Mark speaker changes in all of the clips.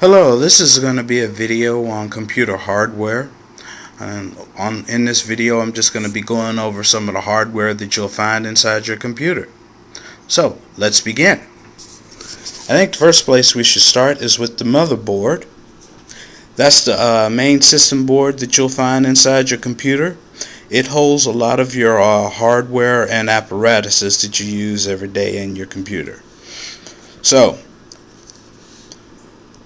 Speaker 1: Hello, this is going to be a video on computer hardware, and in this video I'm just going to be going over some of the hardware that you'll find inside your computer. So let's begin. I think the first place we should start is with the motherboard. That's the main system board that you'll find inside your computer. It holds a lot of your hardware and apparatuses that you use every day in your computer. So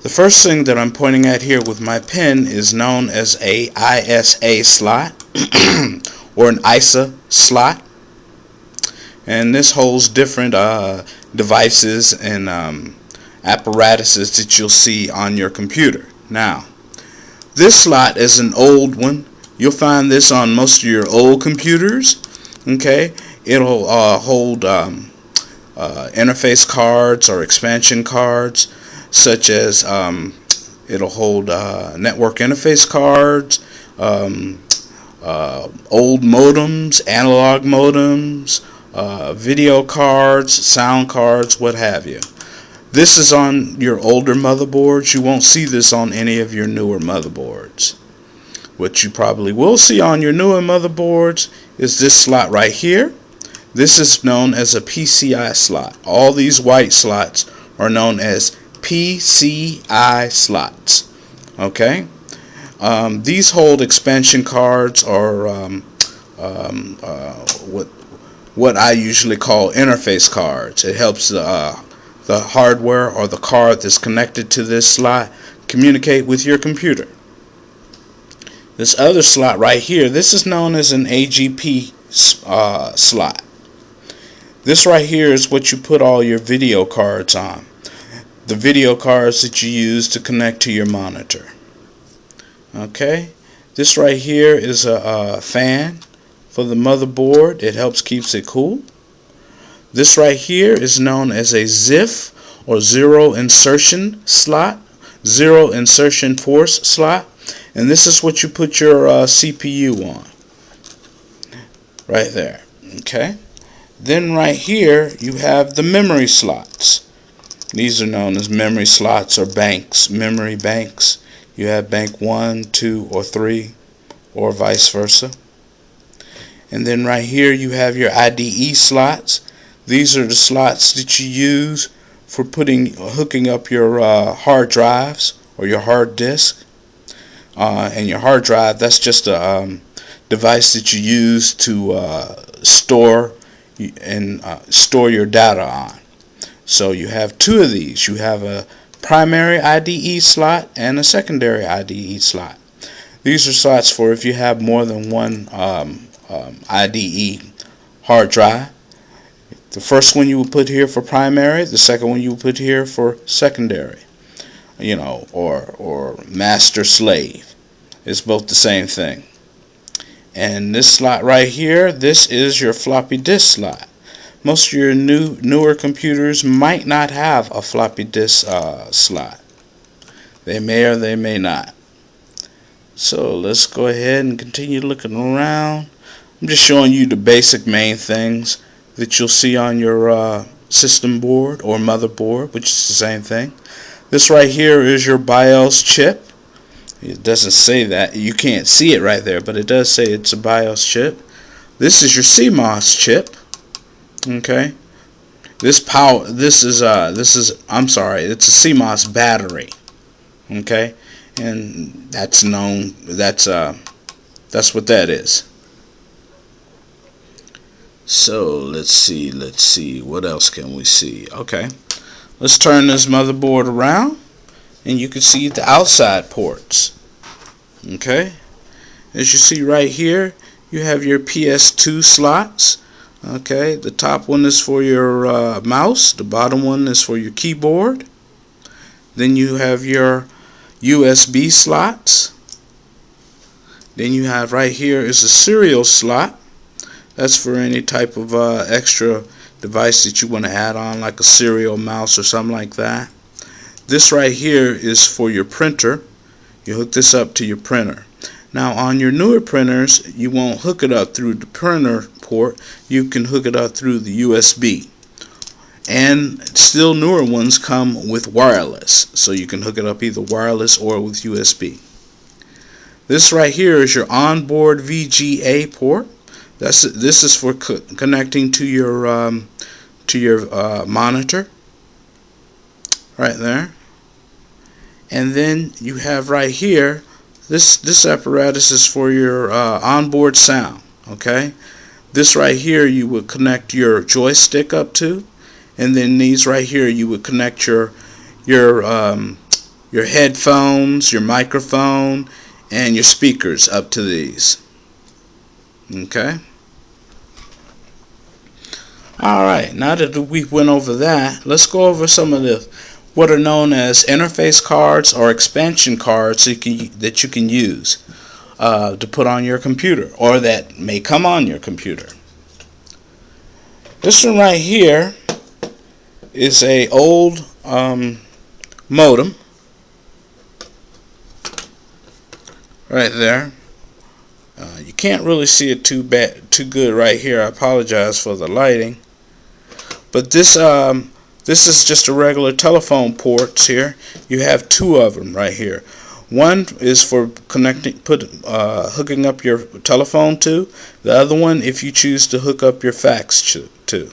Speaker 1: the first thing that I'm pointing at here with my pen is known as a ISA slot or an ISA slot, and this holds different devices and apparatuses that you'll see on your computer. Now, this slot is an old one. You'll find this on most of your old computers. Okay, it'll hold interface cards or expansion cards, such as it'll hold network interface cards, old modems, analog modems, video cards, sound cards, what have you. This is on your older motherboards. You won't see this on any of your newer motherboards. What you probably will see on your newer motherboards is this slot right here. This is known as a Pci slot. All these white slots are known as Pci Slots. Okay, these hold expansion cards, or what I usually call interface cards. It helps the hardware or the card that's connected to this slot communicate with your computer. This other slot right here, this is known as an Agp slot. This right here is what you put all your video cards on. The video cards that you use to connect to your monitor. Okay, this right here is a fan for the motherboard. It helps keeps it cool. This right here is known as a ZIF, or zero insertion slot, zero insertion force slot, and this is what you put your CPU on right there. Okay, then right here you have the memory slots. These are known as memory slots or banks, memory banks. You have bank 1, 2, or 3, or vice versa. And then right here you have your Ide slots. These are the slots that you use for hooking up your hard drives or your hard disk. And your hard drive, that's just a device that you use to store your data on. So you have two of these. You have a primary Ide slot and a secondary Ide slot. These are slots for if you have more than one Ide hard drive. The first one you will put here for primary, the second one you will put here for secondary, or master slave. It's both the same thing. And this slot right here, this is your floppy disk slot. Most of your newer computers might not have a floppy disk slot. They may or they may not. So let's go ahead and continue looking around. I'm just showing you the basic main things that you'll see on your system board or motherboard, which is the same thing. This right here is your BIOS chip. It doesn't say that. You can't see it right there, but it does say it's a BIOS chip. This is your Cmos chip. Okay, it's a Cmos battery. Okay, and that's known. That's what that is. So let's see. What else can we see? Okay, let's turn this motherboard around, and you can see the outside ports. Okay, as you see right here, you have your Ps2 slots. Okay, the top one is for your mouse, the bottom one is for your keyboard. Then you have your USB slots. Then you have right here is a serial slot. That's for any type of extra device that you want to add on, like a serial mouse or something like that. This right here is for your printer. You hook this up to your printer. Now on your newer printers, you won't hook it up through the printer port. You can hook it up through the USB. And still newer ones come with wireless, so you can hook it up either wireless or with USB. This right here is your Onboard Vga port. This is for connecting to your monitor right there. And then you have right here, this apparatus is for your onboard sound. Okay, this right here you would connect your joystick up to, and then these right here you would connect your headphones, your microphone, and your speakers up to these. Okay. Alright, now that we went over that, let's go over some of the what are known as interface cards or expansion cards that you can use to put on your computer, or that may come on your computer. This one right here is a old modem right there. You can't really see it too good right here. I apologize for the lighting, but this is just a regular telephone ports here. You have two of them right here. One is for hooking up your telephone to. The other one, if you choose to hook up your fax to.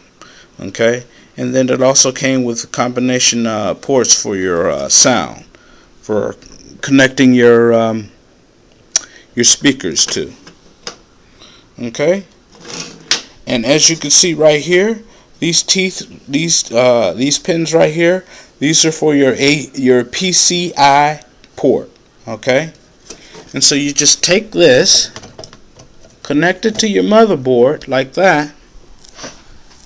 Speaker 1: Okay, and then it also came with a combination ports for your sound, for connecting your speakers to. Okay, and as you can see right here, these pins right here, these are for your PCI port. Okay, and so you just take this, connect it to your motherboard like that,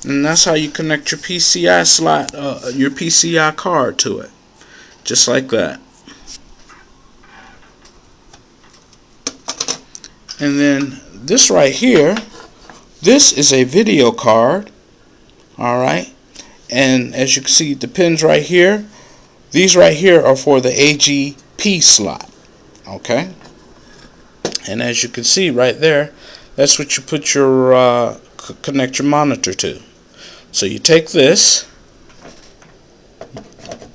Speaker 1: and that's how you connect your PCI slot, your PCI card to it, just like that. And then this right here, this is a video card. Alright, and as you can see, the pins right here, these right here are for the Agp slot. Okay, and as you can see right there, that's what you put your connect your monitor to. So you take this,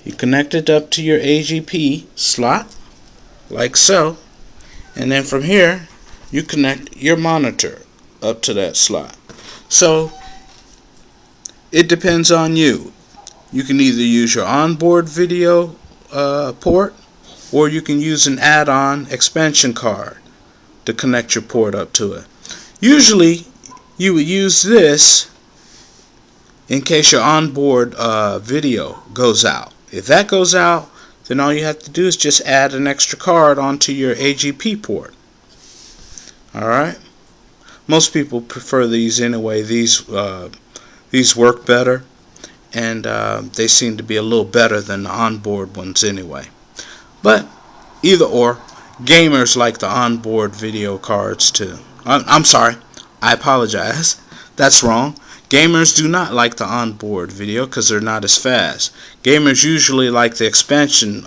Speaker 1: you connect it up to your Agp slot like so, and then from here you connect your monitor up to that slot. So it depends on you. You can either use your onboard video port, or you can use an add-on expansion card to connect your port up to it. Usually you would use this in case your onboard video goes out. If that goes out, then all you have to do is just add an extra card onto your Agp port. Alright? Most people prefer these anyway. These work better, and they seem to be a little better than the onboard ones anyway. But either or, gamers like the onboard video cards too. I'm sorry, I apologize. That's wrong. Gamers do not like the onboard video because they're not as fast. Gamers usually like the expansion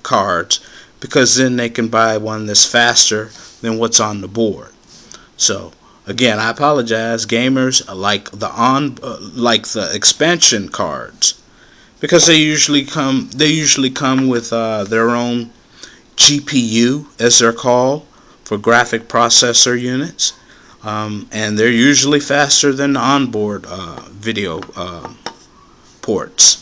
Speaker 1: cards because then they can buy one that's faster than what's on the board. So again, I apologize. Gamers like the expansion cards because they usually come with their own GPU, as they're called, for graphic processor units, and they're usually faster than the onboard video ports.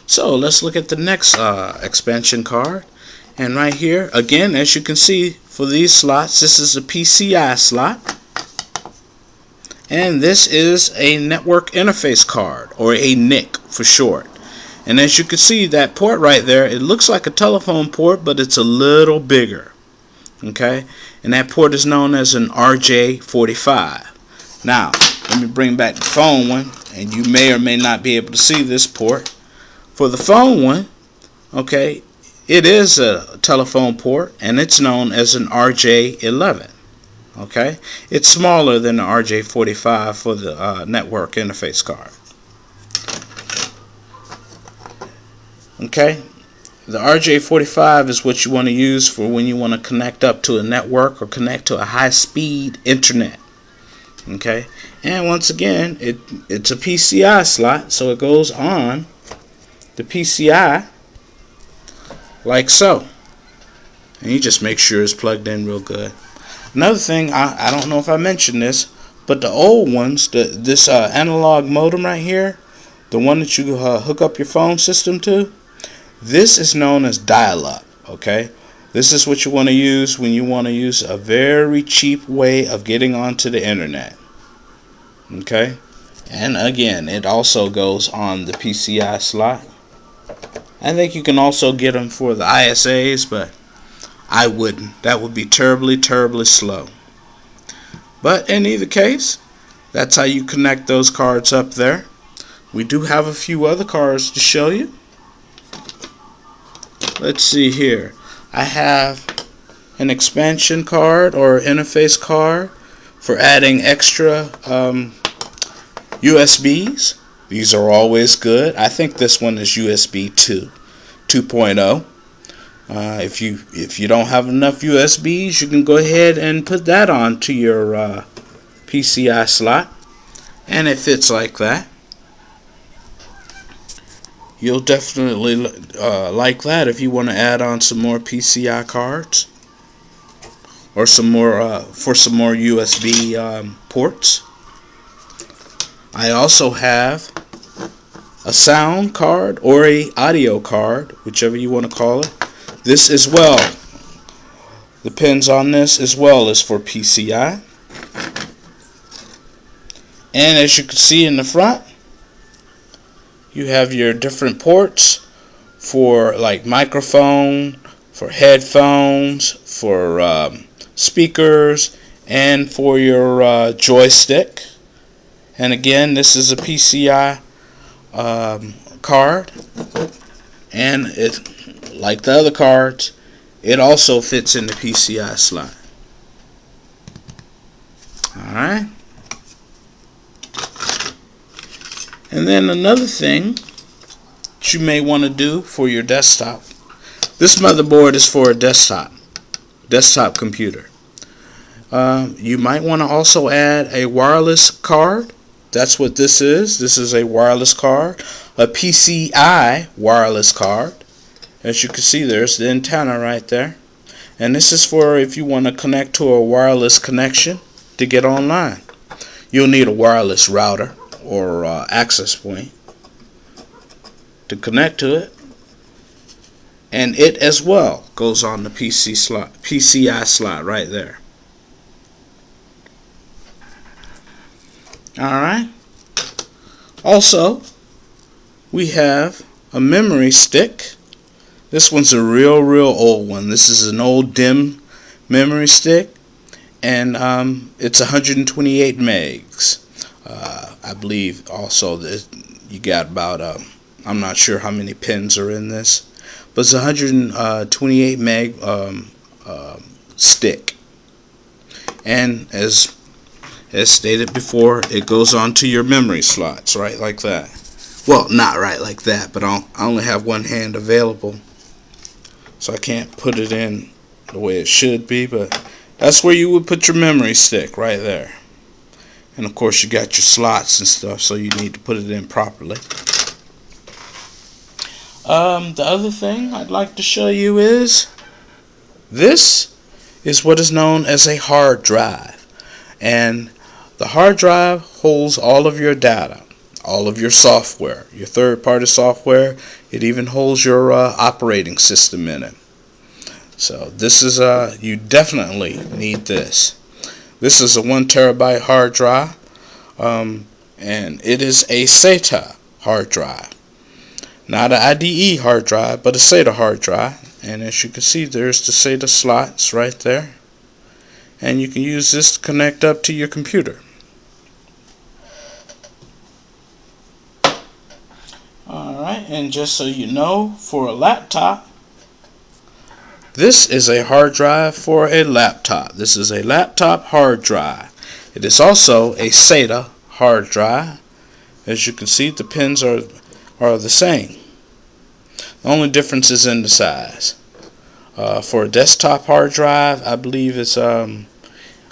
Speaker 1: So let's look at the next expansion card. And right here, again, as you can see, for these slots, this is a Pci slot, and this is a network interface card, or a NIC for short. And as you can see, that port right there, it looks like a telephone port, but it's a little bigger. Okay, and that port is known as an RJ45. Now, let me bring back the phone one, and you may or may not be able to see this port. For the phone one, okay, it is a telephone port, and it's known as an RJ11. Okay, it's smaller than the RJ45 for the network interface card. Okay, the RJ45 is what you want to use for when you want to connect up to a network or connect to a high-speed internet. Okay, and once again, it's a PCI slot, so it goes on the PCI like so, and you just make sure it's plugged in real good. Another thing, I don't know if I mentioned this, but the old ones, this analog modem right here, the one that you hook up your phone system to, this is known as dial-up. Okay, this is what you want to use when you want to use a very cheap way of getting onto the internet. Okay, and again, it also goes on the PCI slot. I think you can also get them for the ISAs, but I wouldn't. That would be terribly, terribly slow. But in either case, that's how you connect those cards up there. We do have a few other cards to show you. Let's see here. I have an expansion card or interface card for adding extra USBs. These are always good. I think this one is USB 2.0. If you don't have enough USBs, you can go ahead and put that onto your PCI slot, and it fits like that. You'll definitely like that if you want to add on some more PCI cards or some more for some more USB ports. I also have a sound card or a audio card, whichever you want to call it. This as well, the pins on this as well is for PCI. And as you can see in the front, you have your different ports for like microphone, for headphones, for speakers, and for your joystick. And again, this is a PCI card, and it, like the other cards, it also fits in the PCI slot. Alright. And then another thing that you may want to do for your desktop. This motherboard is for a desktop computer. You might want to also add a wireless card. That's what this is. This is a wireless card, a Pci wireless card. As you can see, there's the antenna right there. And this is for if you want to connect to a wireless connection to get online. You'll need a wireless router or access point to connect to it. And it as well goes on the PCI slot right there. Alright. Also, we have a memory stick. This one's a real old one. This is an old DIMM memory stick, and it's 128 megs. I believe also that you got about I'm not sure how many pins are in this, but it's a 128 meg stick. And as stated before, it goes onto your memory slots, right like that. Well, not right like that, but I only have one hand available, so I can't put it in the way it should be, but that's where you would put your memory stick, right there. And of course you got your slots and stuff, so you need to put it in properly. The other thing I'd like to show you is this is what is known as a hard drive. And the hard drive holds all of your data, all of your software, your third-party software. It even holds your operating system in it. So this is you definitely need this. This is a 1 terabyte hard drive, and it is a SATA hard drive. Not an IDE hard drive, but a SATA hard drive. And as you can see, there's the SATA slots right there. And you can use this to connect up to your computer. Alright, and just so you know, for a laptop, this is a hard drive for a laptop. This is a laptop hard drive. It is also a SATA hard drive. As you can see, the pins are the same. The only difference is in the size. For a desktop hard drive, I believe it's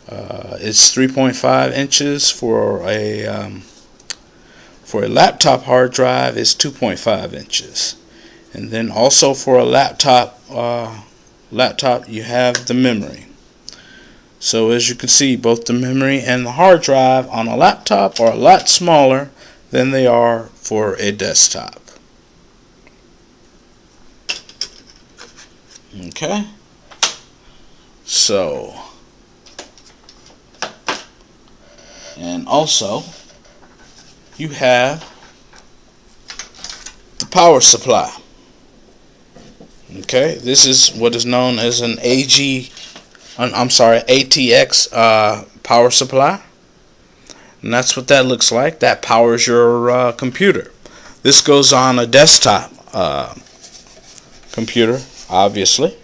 Speaker 1: It's 3.5 inches for a laptop hard drive. It's 2.5 inches. And then also for a laptop you have the memory. So as you can see, both the memory and the hard drive on a laptop are a lot smaller than they are for a desktop. Okay, so, and also you have the power supply. Okay, this is what is known as an ATX power supply, and that's what that looks like. That powers your computer. This goes on a desktop computer, obviously.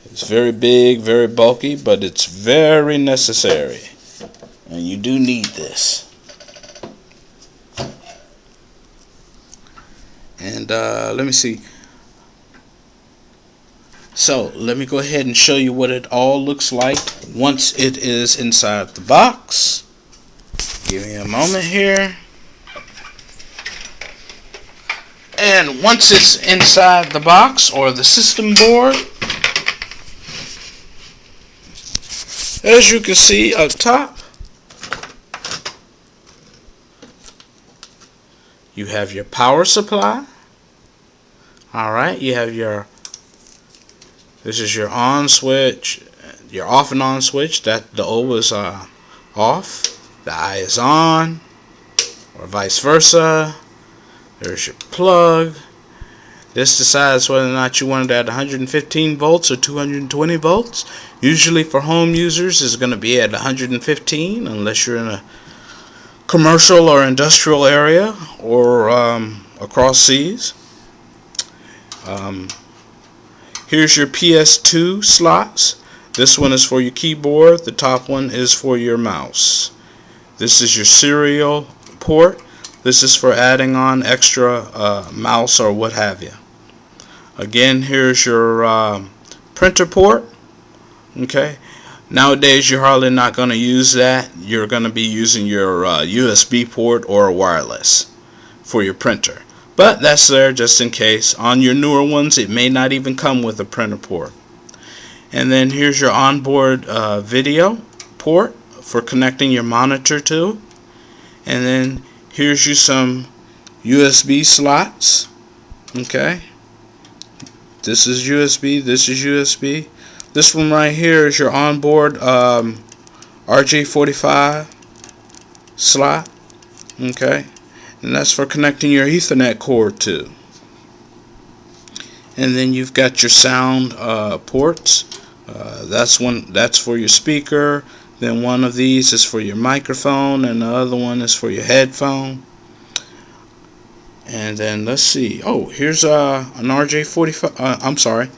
Speaker 1: It's very big, very bulky, but it's very necessary, and you do need this. And let me see. So let me go ahead and show you what it all looks like once it is inside the box. Give me a moment here. And once it's inside the box or the system board, as you can see up top, you have your power supply. Alright, you have this is your on switch, your off and on switch. That the O is off, the I is on, or vice versa. There's your plug. This decides whether or not you want it at 115 volts or 220 volts. Usually for home users it's going to be at 115 unless you're in a commercial or industrial area or across seas. Here's your Ps2 slots. This one is for your keyboard. The top one is for your mouse. This is your serial port. This is for adding on extra mouse or what have you. Again, here's your printer port. Okay. Nowadays you're hardly not going to use that. You're going to be using your USB port or wireless for your printer. But that's there just in case. On your newer ones it may not even come with a printer port. And then here's your onboard video port for connecting your monitor to. And then here's you some USB slots. Okay. This is USB, this is USB. This one right here is your onboard RJ45 slot. Okay. And that's for connecting your Ethernet cord to. And then you've got your sound ports. That's for your speaker. Then one of these is for your microphone, and the other one is for your headphone. And then let's see. Oh, here's an RJ45.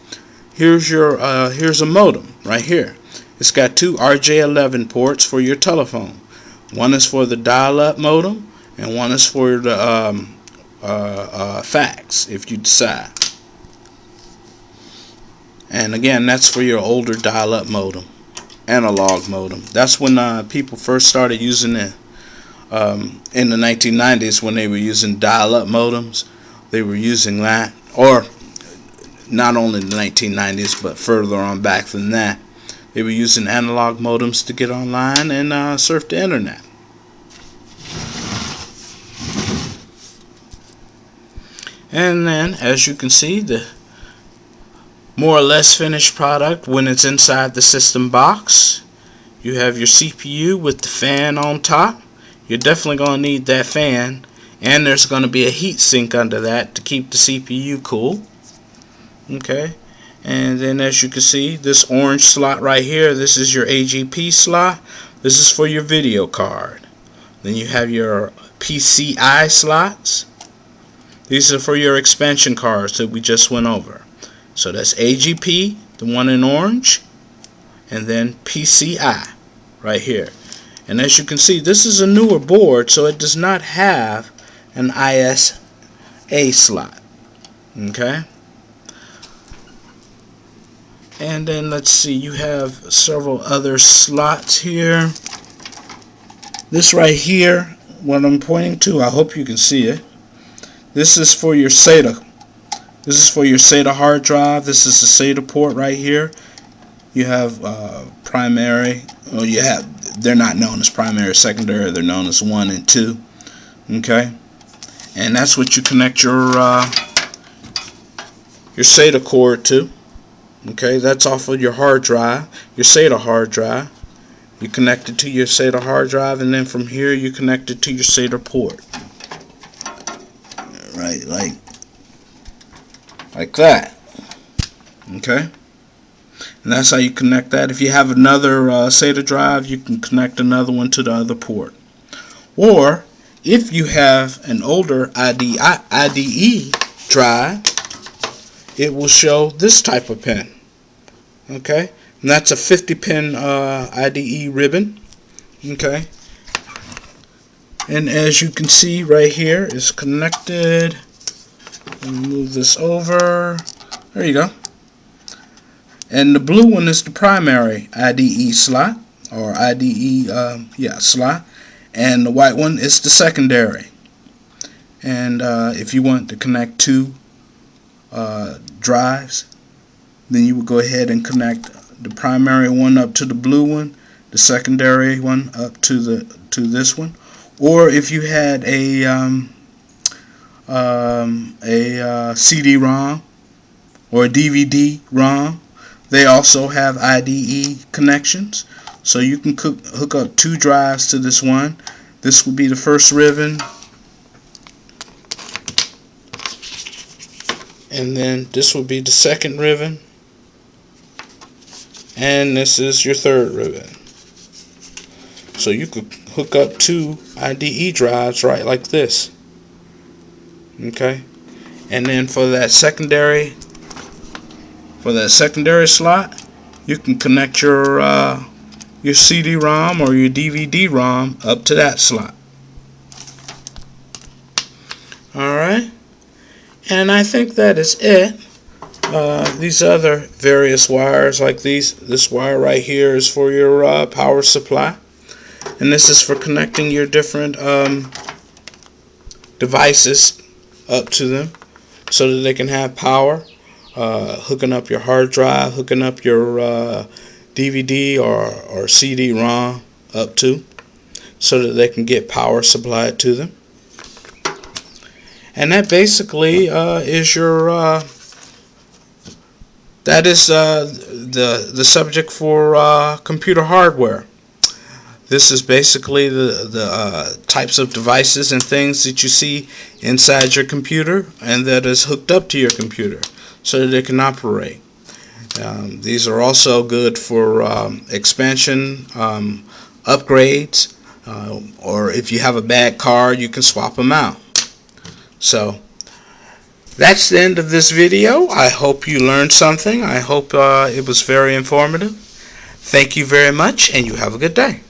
Speaker 1: Here's a modem right here. It's got two RJ11 ports for your telephone. One is for the dial-up modem, and one is for the fax, if you decide. And again, that's for your older dial-up modem, analog modem. That's when people first started using it in the 1990s, when they were using dial-up modems. They were using that, or not only in the 1990s, but further on back than that. They were using analog modems to get online and surf the internet. And then, as you can see, the more or less finished product when it's inside the system box. You have your CPU with the fan on top. You're definitely going to need that fan, and there's going to be a heat sink under that to keep the CPU cool. Okay, and then as you can see, this orange slot right here, this is your Agp slot. This is for your video card. Then you have your Pci slots. These are for your expansion cards that we just went over. So that's Agp, the one in orange, and then Pci right here. And as you can see, this is a newer board, so it does not have an Isa slot. Okay. And then let's see, you have several other slots here. This right here, what I'm pointing to, I hope you can see it. This is for your SATA. This is for your SATA hard drive. This is the SATA port right here. You have primary. Well, you have. They're not known as primary or secondary. They're known as 1 and 2. Okay, and that's what you connect your SATA cord to. Okay, that's off of your hard drive, your SATA hard drive. You connect it to your SATA hard drive, and then from here you connect it to your SATA port. Right, like that. Okay, and that's how you connect that. If you have another SATA drive, you can connect another one to the other port. Or if you have an older IDE drive, it will show this type of pin. Okay, and that's a 50-pin IDE ribbon. Okay, and as you can see right here, it's connected. Let me move this over. There you go. And the blue one is the primary IDE slot, or IDE slot, and the white one is the secondary. And if you want to connect two drives, then you would go ahead and connect the primary one up to the blue one, the secondary one up to this one. Or if you had a CD-ROM or a DVD-ROM, they also have IDE connections, so you can hook up two drives to this one. This will be the first ribbon, and then this will be the second ribbon, and this is your third ribbon. So you could hook up two IDE drives right like this. Okay, and then for that secondary slot, you can connect your CD-ROM or your DVD-ROM up to that slot. Alright, and I think that is it. These other various wires, like this wire right here is for your power supply, and this is for connecting your different devices up to them so that they can have power, hooking up your hard drive, hooking up your DVD or CD-ROM up to, so that they can get power supplied to them. And that basically is your that is the subject for computer hardware. This is basically the types of devices and things that you see inside your computer and that is hooked up to your computer so that it can operate. These are also good for expansion, upgrades, or if you have a bad card, you can swap them out. So that's the end of this video. I hope you learned something. I hope it was very informative. Thank you very much, and you have a good day.